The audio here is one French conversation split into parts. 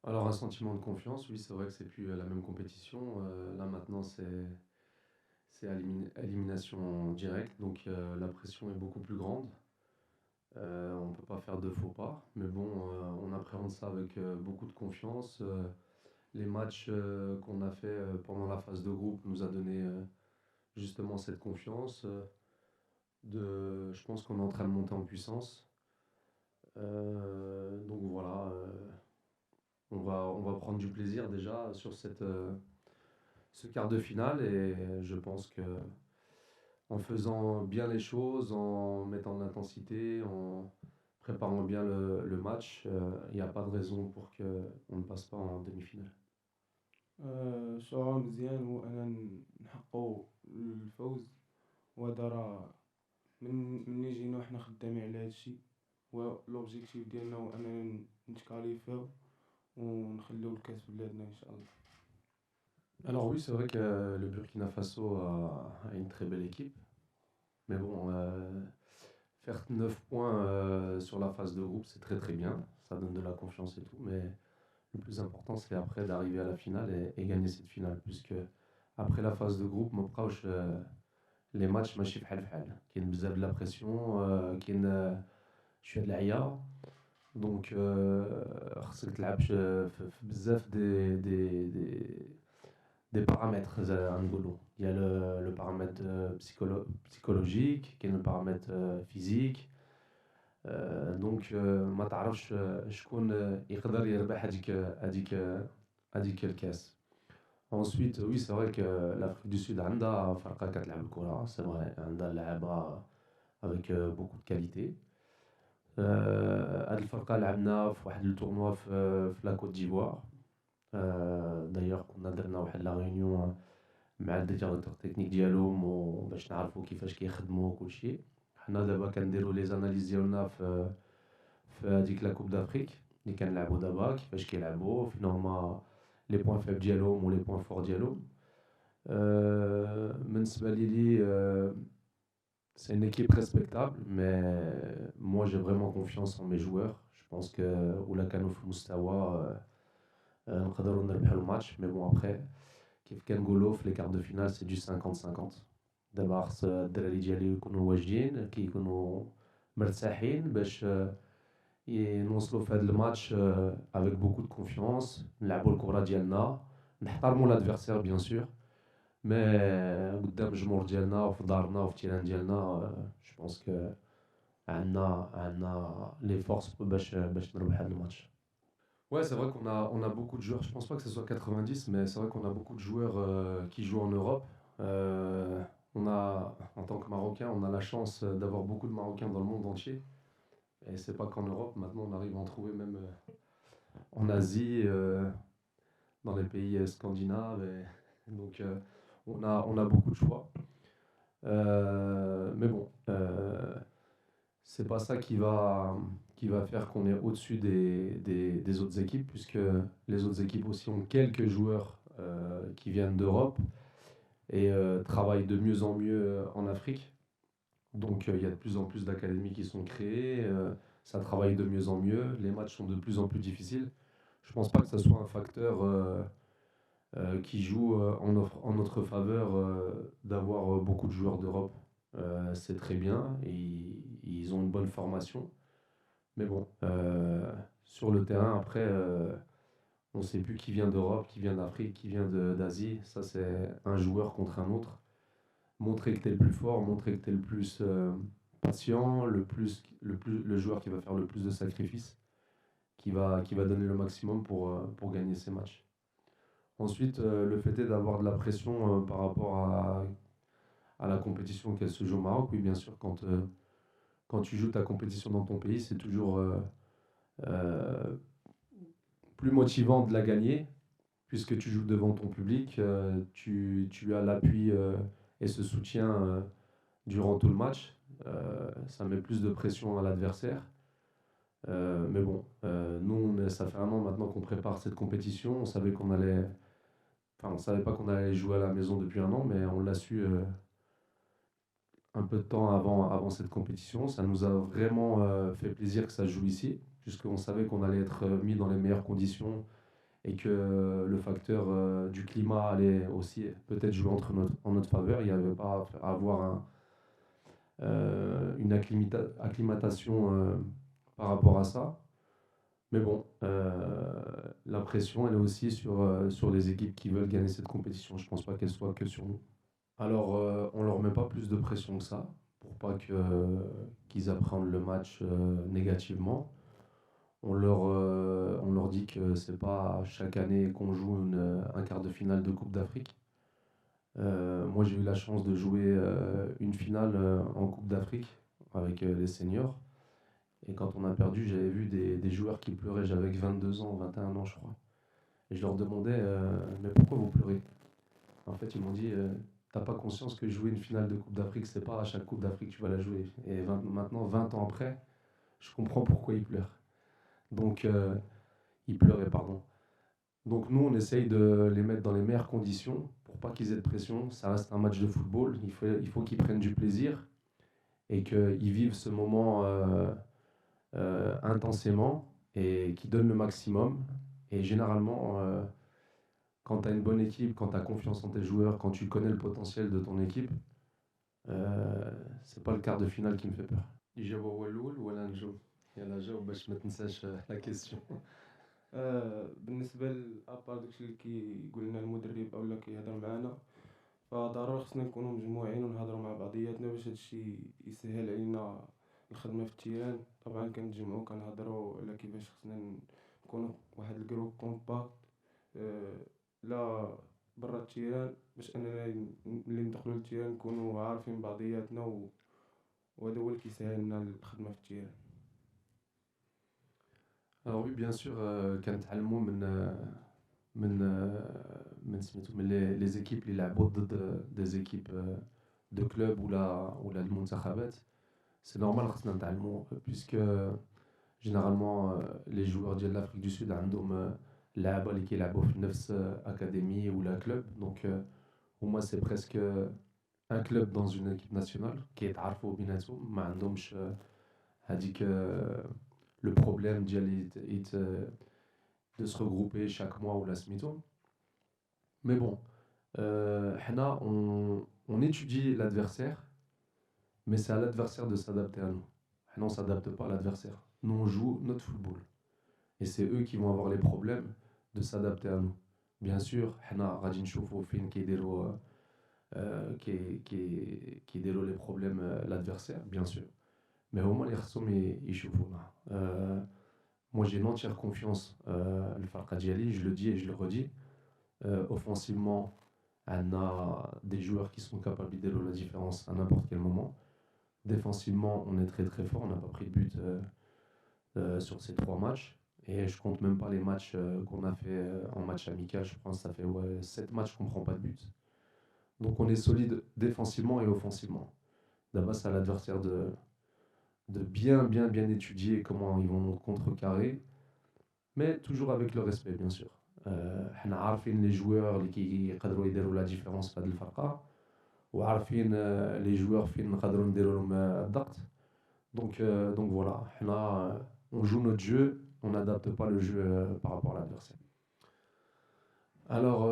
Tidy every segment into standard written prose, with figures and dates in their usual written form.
Alors un sentiment de confiance, oui, c'est vrai que c'est plus la même compétition. Là maintenant, c'est élimination directe, donc la pression est beaucoup plus grande. On ne peut pas faire de faux pas, mais bon, on appréhende ça avec beaucoup de confiance. Les matchs qu'on a fait pendant la phase de groupe nous a donné justement cette confiance. Je pense qu'on est en train de monter en puissance. Donc voilà, on va prendre du plaisir déjà sur ce quart de finale et je pense que en faisant bien les choses, en mettant de l'intensité, en préparant bien le match, il n'y a pas de raison pour qu'on ne passe pas en demi-finale. شعور مزيان هو أننا نحققوا الفوز. وهذا راه من جينا وحنا خدامين على هادشي. لوبجيكتيف ديالنا هو أننا نتكاليفاو ونخليو الكاس في بلادنا إن شاء الله. Alors oui, c'est vrai que le Burkina Faso a une très belle équipe, mais bon, faire 9 points sur la phase de groupe, c'est très très bien, ça donne de la confiance et tout, mais le plus important, c'est après d'arriver à la finale et gagner cette finale, puisque après la phase de groupe, les matchs ماشي بحال بحال كاين بزاف de la pression كاين شويه د العيا دونك خصك تلعب في بزاف des paramètres نقولوا. Il y a le paramètre psychologique, كاين le paramètre physique. دونك ما تعرفش شكون يقدر يربح هذيك الكاس. Ensuite, oui, c'est vrai que l'Afrique du Sud عندها فرقة كتلعب الكرة, c'est vrai, عندها لعابة avec beaucoup de qualité. هاد الفرقة لعبنا في واحد التورنوا في لا كوت ديفوار. دايوغ كنا درنا واحد لا ريونيون مع لي ديريكتور تكنيك ديالهم باش نعرفوا كيفاش كيخدموا وكلشي. حنا دابا كنديروا لي زاناليز ديالنا في هذيك لا كوب دافريك اللي كنلعبوا دابا, كيفاش كيلعبوا, فين هما لي بوين فيبل ديالهم و لي بوين فور ديالهم. بالنسبه لي c'est une équipe respectable, mais moi j'ai vraiment confiance en mes joueurs. Je pense que ولا كانوا في مستوى نقدروا نربحوا الماتش. Mais bon, après كيف كنقولوا في لي كارت دو فينال سي دو 50-50. دابا خص الدراري ديالي يكونوا واجدين, كيكونوا مرتاحين باش نوصلوا في هذا الماتش avec beaucoup de confiance, نلعبوا الكره ديالنا, نحترموا l'adversaire bien sûr, mais قدام الجمهور ديالنا وفي دارنا وفي التيران ديالنا je pense que عندنا les forces باش نربح هذا الماتش. Ouais, c'est vrai qu'on a beaucoup de joueurs. Je pense pas que ce soit 90, mais c'est vrai qu'on a beaucoup de joueurs qui jouent en Europe. En tant que Marocain, on a la chance d'avoir beaucoup de Marocains dans le monde entier. Et c'est pas qu'en Europe. Maintenant, on arrive à en trouver même en Asie, dans les pays scandinaves. Donc, on a beaucoup de choix. Mais bon, c'est pas ça qui va faire qu'on est au-dessus des autres équipes, puisque les autres équipes aussi ont quelques joueurs qui viennent d'Europe et travaillent de mieux en mieux en Afrique. Donc il y a de plus en plus d'académies qui sont créées, ça travaille de mieux en mieux, les matchs sont de plus en plus difficiles. Je pense pas que ça soit un facteur qui joue en notre faveur d'avoir beaucoup de joueurs d'Europe. C'est très bien, ils ont une bonne formation. Mais bon, sur le terrain, après, on ne sait plus qui vient d'Europe, qui vient d'Afrique, qui vient d'Asie. Ça, c'est un joueur contre un autre. Montrer que tu es le plus fort, montrer que tu es le plus patient, le joueur qui va faire le plus de sacrifices, qui va donner le maximum pour gagner ces matchs. Ensuite, le fait est d'avoir de la pression par rapport à la compétition qu'elle se joue au Maroc. Oui, bien sûr, quand tu joues ta compétition dans ton pays, c'est toujours plus motivant de la gagner, puisque tu joues devant ton public, tu as l'appui et ce soutien durant tout le match. Ça met plus de pression à l'adversaire. Mais bon, nous, ça fait un an maintenant qu'on prépare cette compétition. On savait pas qu'on allait jouer à la maison depuis un an, mais on l'a su un peu de temps avant cette compétition. Ça nous a vraiment fait plaisir que ça se joue ici, puisqu'on savait qu'on allait être mis dans les meilleures conditions et que le facteur du climat allait aussi peut-être jouer en notre faveur. Il n'y avait pas à avoir une acclimatation par rapport à ça. Mais bon, la pression, elle est aussi sur les équipes qui veulent gagner cette compétition. Je ne pense pas qu'elle soit que sur nous. Alors, on ne leur met pas plus de pression que ça, pour pas qu'ils appréhendent le match négativement. On leur dit que c'est pas chaque année qu'on joue un quart de finale de Coupe d'Afrique. Moi, j'ai eu la chance de jouer une finale en Coupe d'Afrique avec les seniors. Et quand on a perdu, j'avais vu des joueurs qui pleuraient. J'avais 22 ans, 21 ans, je crois. Et je leur demandais, mais pourquoi vous pleurez? En fait, ils m'ont dit, t'as pas conscience que jouer une finale de Coupe d'Afrique, c'est pas à chaque Coupe d'Afrique que tu vas la jouer. Et maintenant, 20 ans après, je comprends pourquoi ils pleurent. Donc, ils pleuraient, pardon. Donc nous, on essaye de les mettre dans les meilleures conditions pour pas qu'ils aient de pression. Ça reste un match de football. Il faut qu'ils prennent du plaisir et qu'ils vivent ce moment intensément et qu'ils donnent le maximum. Et généralement, quand tu as une bonne équipe, quand tu as confiance en tes joueurs, quand tu connais le potentiel de ton équipe, c'est pas le quart de finale qui me fait peur. إجابة هو الأول ولا نجاوب؟ يلا جاوب باش ما تنساش لا كيسيون. بالنسبه لابار داكشي اللي كيقول لنا المدرب اولا كيهضر معنا، فضروري خصنا نكونوا مجموعين ونهضروا مع بعضياتنا باش هادشي يسهل علينا الخدمه في التيران. طبعا كنتجمعوا كنهضروا على كيفاش خصنا نكونوا واحد الجروب كومباكت لا برا التيران، باش اننا ملي ندخلوا للتيران نكونوا عارفين بعضياتنا وهذا هو اللي كيسهل لنا الخدمه في التيران. Alors oui, bien sûr, كنتعلموا من les équipes اللي لعبوا ضد des équipes de club ولا المنتخبات. C'est normal خصنا نتعلموا puisque généralement les joueurs ديال l'Afrique du Sud عندهم لعبة اللي كيلعبوا في نفس académie ولا club. Donc pour moi c'est presque un club dans une équipe nationale كيتعرفوا بيناتهم ما عندهمش هذيك le problème de se regrouper chaque mois ou la semaine. Mais bon, on étudie l'adversaire, mais c'est à l'adversaire de s'adapter à nous. On ne s'adapte pas à l'adversaire. Nous, on joue notre football. Et c'est eux qui vont avoir les problèmes de s'adapter à nous. Bien sûr, on va qui déroule les problèmes l'adversaire, bien sûr. Mais au moins, les ressources, ils jouent. Moi, j'ai une entière confiance le Farqa Djali, je le dis et je le redis. Offensivement, on a des joueurs qui sont capables de dérouler la différence à n'importe quel moment. Défensivement, on est très très fort. On n'a pas pris de but sur ces 3 matchs. Et je compte même pas les matchs qu'on a fait en match amical. Je pense que ça fait 7 matchs qu'on ne prend pas de but. Donc on est solide défensivement et offensivement. D'abord, c'est à l'adversaire de bien étudier comment ils vont contrecarrer, mais toujours avec le respect, bien sûr. On a les joueurs qui peuvent faire la différence dans le farqa, ou les joueurs qui peuvent faire la donc voilà, on joue notre jeu, on n'adapte pas le jeu par rapport à l'adversaire. Alors,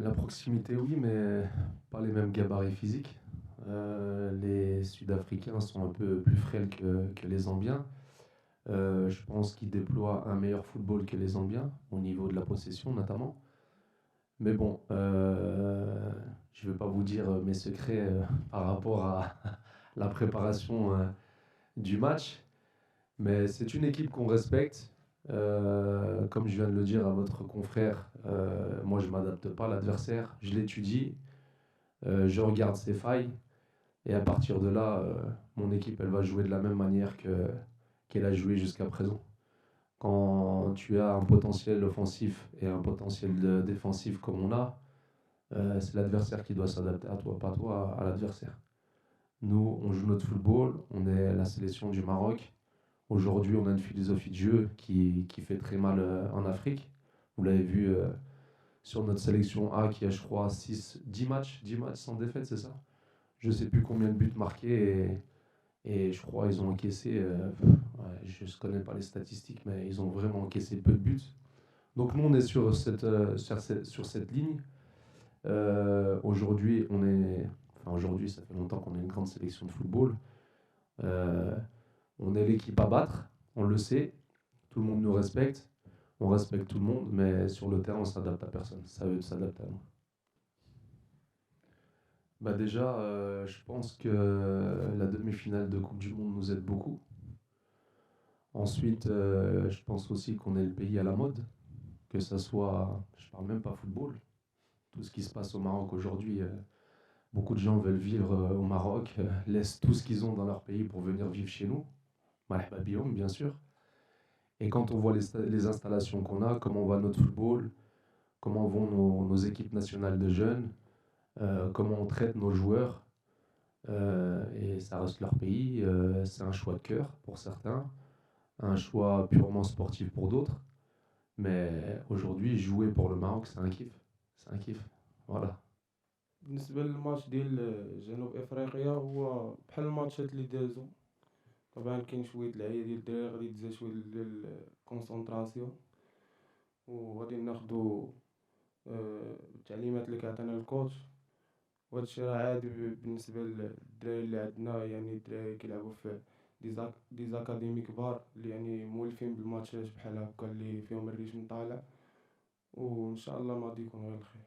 la proximité, oui, mais pas les mêmes gabarits physiques. Les Sud-Africains sont un peu plus frêles que les Zambiens. Je pense qu'ils déploient un meilleur football que les Zambiens, au niveau de la possession notamment. Mais bon, je ne vais pas vous dire mes secrets par rapport à la préparation du match. Mais c'est une équipe qu'on respecte. Comme je viens de le dire à votre confrère, moi je ne m'adapte pas à l'adversaire, je l'étudie, je regarde ses failles. Et à partir de là, mon équipe, elle va jouer de la même manière qu'elle a joué jusqu'à présent. Quand tu as un potentiel offensif et un potentiel défensif comme on a, c'est l'adversaire qui doit s'adapter à toi, pas toi à l'adversaire. Nous, on joue notre football, on est la sélection du Maroc. Aujourd'hui, on a une philosophie de jeu qui fait très mal en Afrique. Vous l'avez vu sur notre sélection A qui a, je crois, 10 matchs sans défaite, c'est ça? Je ne sais plus combien de buts marqués et je crois qu'ils ont encaissé, je ne connais pas les statistiques, mais ils ont vraiment encaissé peu de buts. Donc nous, on est sur cette ligne. Aujourd'hui, aujourd'hui, ça fait longtemps qu'on est une grande sélection de football. Euh, on est l'équipe à battre, on le sait. Tout le monde nous respecte. On respecte tout le monde, mais sur le terrain, on s'adapte à personne. Ça eux s'adapte à nous. Bah déjà, je pense que la demi-finale de Coupe du Monde nous aide beaucoup. Ensuite, je pense aussi qu'on est le pays à la mode, que ça soit, je parle même pas football, tout ce qui se passe au Maroc aujourd'hui. Beaucoup de gens veulent vivre au Maroc, laissent tout ce qu'ils ont dans leur pays pour venir vivre chez nous. Marhaba bihom, bien sûr. Et quand on voit les installations qu'on a, comment va notre football, comment vont nos équipes nationales de jeunes, comment on traite nos joueurs, et ça reste leur pays, c'est un choix de cœur pour certains, un choix purement sportif pour d'autres. Mais aujourd'hui, jouer pour le Maroc, c'est un kiff. C'est un kiff. Voilà. بالنسبة للماتش ديال جنوب افريقيا هو بحال الماتشات اللي دازو. طبعا كاين شويه العيا ديال الدراري غادي تزاد شويه ديال الكونسونطراسيون وغادي ناخدو التعليمات اللي كيعطينا الكوتش. وهادشي راه عادي بالنسبه للدراري اللي عندنا، يعني الدراري كيلعبوا في دي زاكاديمي كبار اللي يعني مولفين بالماتشات بحال هكا اللي فيهم الريتم طالع، وان شاء الله ما غادي يكون غير الخير.